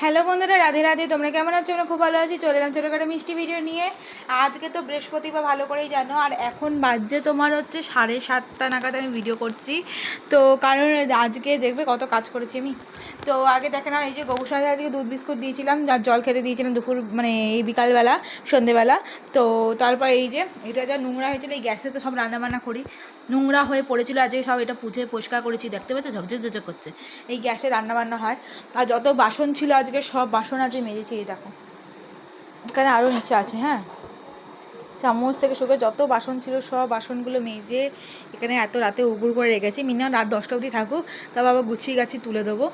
Hello বন্ধুরা, রাধে রাধে। তোমরা কেমন আছো? আমরা খুব ভালো আছি। চলে এলাম ছোটোখাটো মিষ্টি ভিডিও নিয়ে। আজকে তো বৃহস্পতিবার, ভালো করেই জানো। আর এখন বাজছে তোমার হচ্ছে 7:30 নাগাদ আমি ভিডিও করছি। তো কারণ আজকে দেখবে কত কাজ করেছি আমি। তো আগে দেখে না, এই যে গৌসাদে আজকে দুধ বিস্কুট দিয়েছিলাম, যার জল খেতে দিয়েছিলাম দুপুর, মানে এই বিকালবেলা, সন্ধেবেলা। তো তারপর এই যে এটা যা নোংরা হয়েছিল, এই গ্যাসে তো সব রান্নাবান্না করি, নোংরা হয়ে পড়েছিল। আজকে সব এটা পুছে পরিষ্কার করেছি, দেখতে পাচ্ছ ঝকঝক ঝকঝক করছে। এই গ্যাসে রান্নাবান্না হয়। আর যত বাসন ছিল আজকে, সব বাসন আজকে মেজেছি। এই দেখো, এখানে আরও নিচে আছে, হ্যাঁ, চামচ থেকে শুকে যত বাসন ছিল সব বাসনগুলো মেজে এখানে এত রাতে উগুর করে রেখেছি। মিনিমাম রাত 10টা অবধি থাকুক, তারপর আবার গুছিয়ে গাছি তুলে দেবো।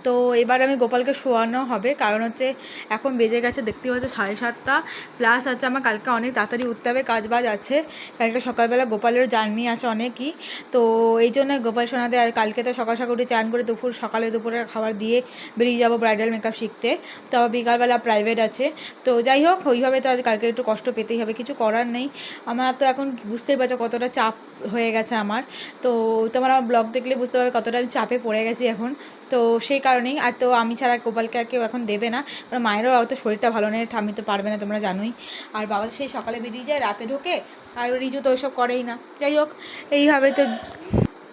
তো এবার আমি গোপালকে শোয়ানো হবে, কারণ হচ্ছে এখন বেজে গেছে দেখতে পাচ্ছ 7:30, প্লাস হচ্ছে আমার কালকে অনেক তাড়াতাড়ি উঠতে হবে, কাজ বাজ আছে। কালকে সকালবেলা গোপালেরও জার্নি আছে অনেকই। তো এই জন্য গোপাল শোনাতে, আর কালকে তো সকাল সকাল উঠে চান করে দুপুরে খাবার দিয়ে বেরিয়ে যাবো ব্রাইডাল মেকআপ শিখতে। তো বিকালবেলা প্রাইভেট আছে। তো যাই হোক, ওইভাবে তো আজ কালকে একটু কষ্ট পেতেই হবে, কিছু করার নেই। আমার তো এখন বুঝতেই পারছো কতটা চাপ হয়ে গেছে আমার। তো তোমার আমার ব্লগ দেখলে বুঝতে পারবে কতটা আমি চাপে পড়ে গেছি এখন। তো সেই কারণেই। আর তো আমি ছাড়া গোপালকে আর কেউ এখন দেবে না, কারণ মায়েরও অত শরীরটা ভালো নেই, ঠাম্মি তো পারবে না, তোমরা জানোই। আর বাবা সেই সকালে বেরিয়ে যায়, রাতে ঢোকে। আর রিজু তো ওইসব করেই না। যাই হোক, এইভাবে তো।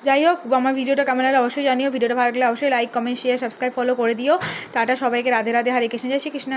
যাই হোক, আমার ভিডিওটা কেমন লাগলে অবশ্যই জানিও। ভিডিওটা ভালো লাগলে অবশ্যই like, comment, share, subscribe, follow করে দিও। টাটা সবাইকে, রাধে রাধে, হরে কৃষ্ণ, জয় শ্রী কৃষ্ণ।